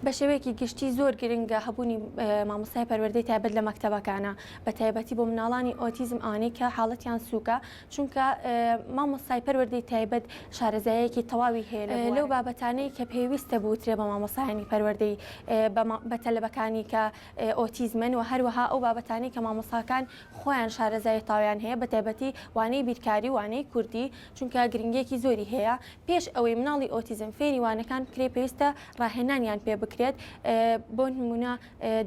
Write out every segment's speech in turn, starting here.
بە شێوەیەکی گشتی زۆر گرنگە هەبوونی مامۆستای پەروەردەی تایبەت لە مەکتەبەکانە بە تایبەتی بۆ منداڵانی ئۆتیزم ئەوانەی کە حاڵەتیان سووکە چونکە مامۆستای پەروەردەی تایبەت شارەزایەکی تەواوی هەیە لەو بابەتانەی کە پێویستە بوترێ بە مامۆستایانی پەروەردەی بە تەلەبەکانی کە ئۆتیزمن و هەروەها ئەو بابەتانەی کە مامۆستاکان خۆیان شارەزای تاویان هەیە بە تایبەتی وانەی بیرکاری وانەی کوردی چونکە گرنگێکی زۆری هەیە پێش ئەوەی مناڵی ئۆتیزم فێری وانەکان بکرێ پێویستە ڕاهێنانیان پێ بکرێت بۆ نمونە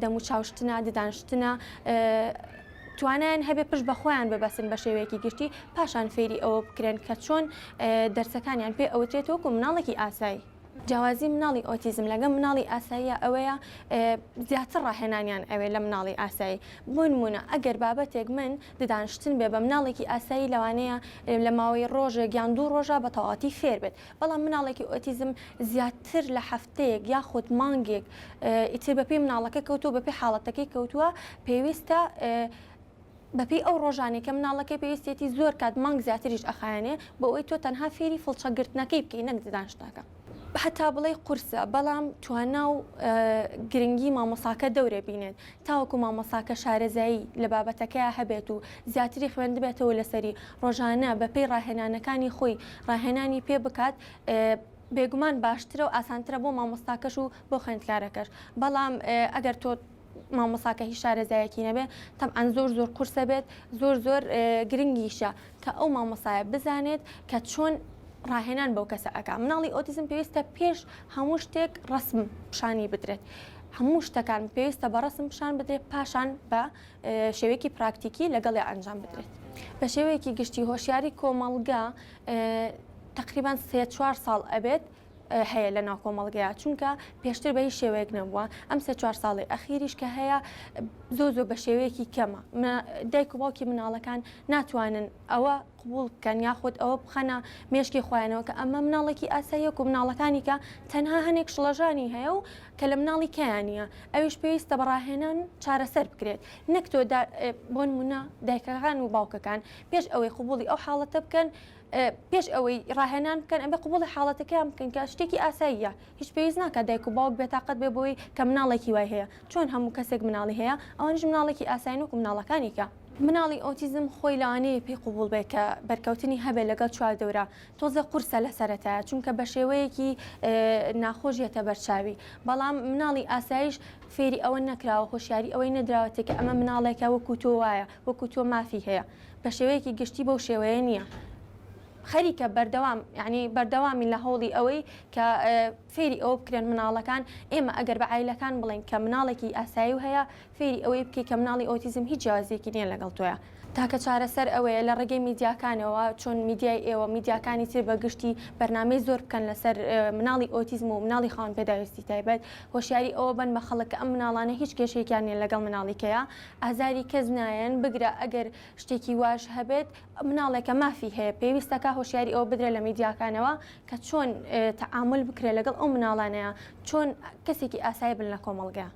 دەموچاوشتنە ددانشتنە توانیان هەبێ پشت بە خۆیان ببەسن بە شێوەیەکی گشتی پاشان فێری ئەوە بکرێن کە چۆن دەرسەکانیان پێ ئەوترێت وەکو مناڵێکی ئاسایی. جیاوازی مناڵی ئۆتیزم لەگەڵ مناڵی ئاساییە ئەوەیە زیاتر ڕاهێنانیان ئەوێ لە مناڵی ئاسایی بۆ نمونە ئەگەر بابەتێک من ددانشتن بێ بە مناڵێکی ئاسایی لەوانەیە لە ماوەی ڕۆژێک یان دوو ڕۆژە بە تەواتی فێر بێت بەڵام مناڵێکی ئۆتیزم زیاتر لە هەفتەیەک یاخود مانگێک ئیتر بەپێی مناڵەکە کەوتووە بەپێی حاڵەتەکەی کەوتووە پێویستە بەپێی ئەو ڕۆژانێک کە مناڵەکەی پێویستێتی زۆر کات مانگ زیاتریش ئەخایەنێ بۆ ئەوەی تۆ تەنها فێری فڵچەگرتنەکەی بکەی نەک ددانشتەکە. هەتا بڵێ قورسە بەڵام توانا و گرنگی مامۆساکە دەورە بینێت تاوەکو مامۆساکە شارەزایی لە بابەتەکەی هەبێت و زیاتری خوێن بێتەوە لەسەری ڕۆژانە بەپێی ڕاهێنانەکانی خۆی ڕاهێنانی پێ بکات بێگومان باشترە و ئاسانترە بۆ مامۆستاکەش و بۆ خوێندکارەکەش بەڵام ئەگەر تۆ مامۆساکە هیچ شارەزایەکی نەبێت تەمەن زۆر قورسە بێت زۆر گرنگیشە کە ئەو مامۆسایە بزانێت کە چۆن ڕاهێنان بەو کەسە ئەکا مناڵی ئۆتیزم پێویستە پێش هەموو شتێک ڕسم پیشانی بدرێت هەموو شتەکان پێویستە بە ڕسم پیشان بدرێت پاشان بە شێوەیەکی پراکتیکی لەگەڵی ئەنجام بدرێت بە شێوەیەکی گشتی هۆشیاری کۆمەڵگە تقریبان 3-4 ساڵ ئەبێت هەیە لە ناو کۆمەڵگەیە چونکە پێشتر بە هیچ شێوەیەک نەبووە ئەم 3-4 ساڵی ئەخیریش کە هەیە زۆر بە شێوەیەکی کەمە دایک و باوکی مناڵەکان ناتوانن ئەوە قبول بکەن یاخود ئەوە بخەنە مێشکی خۆیانەوە کە ئەمە مناڵێکی ئاساییەک و مناڵەکانی کە تەنها هەنێک شڵەژانی هەیە و کە لە مناڵی کەیانە ئەویش پێویستە بەڕاهێنان چارەسەر بکرێت نەک تۆ بۆ نمونە دایکەکان و باوکەکان پێش ئەوەی قبولی ئەو حاڵەتە بکەن پێش ئەوەی ڕاهێنان بکەن ئەمە قبولی حاڵەتەکەیان بکەن کە شتێکی ئاساییە هیچ پێویست ناکە دایک و باوک بێتاقەت بێ بۆی کە مناڵێکی وای هەیە چۆن هەموو کەسێک مناڵی هەیە ئەوانش مناڵێکی ئاساین وکو مناڵەکانی کە مناڵی ئۆتیزم خۆی لەوانەیە پێی قبول بێت کە بەرکەوتنی هەبێت لەگەڵ چواردەورە تۆزە قورسە لە سەرەتایە چونکە بە شێوەیەکی ناخۆشیەتە بەرچاوی بەڵام مناڵی ئاسایش فێری ئەوە نەکراوە هۆشیاری ئەوەی نەدراوەتێ کە ئەمە مناڵێکە وەکو تۆ وایە وەکو تۆ مافی هەیە بە شێوەیەکی گشتی بەو شێوەیە نییە خەریکە بەردەوام یعنی بەردەوامی لە هەوڵی ئەوەی کە فێری ئەوە بکرێن مناڵەکان ئێمە ئەگەر بە عیلەکان بڵێن کە مناڵێکی ئاسایی و هەیە فێری ئەوەی بکەی کە مناڵی ئۆتیزم هیچ جیاوازیەکی نییە لەگەڵ تۆیە تاکە چارەسەر ئەوەیە لە ڕێگەی میدیاکانەوە چۆن میدیای ئێوە میدیاکانی تر بەگشتی بەرنامەی زۆر بکەن لەسەر مناڵی ئۆتیزم و مناڵی خاوەن پێداویستی تایبەت هۆشیاری ئەوە بن بە خەڵک کە ئەم مناڵانە هیچ کێشەیەکیان نیە لەگەڵ مناڵیکەیە ئازاری کەس نایەن بگرە ئەگەر شتێکی واش هەبێت مناڵێکە مافی هەیە پێویستەکە هۆشیاری ئەوە بدرێت لە میدیاکانەوە کە چۆن تەعامل بکرێت لەگەڵ ئەو مناڵانەیە چۆن کەسێکی ئاسایی بن لە کۆمەڵگە.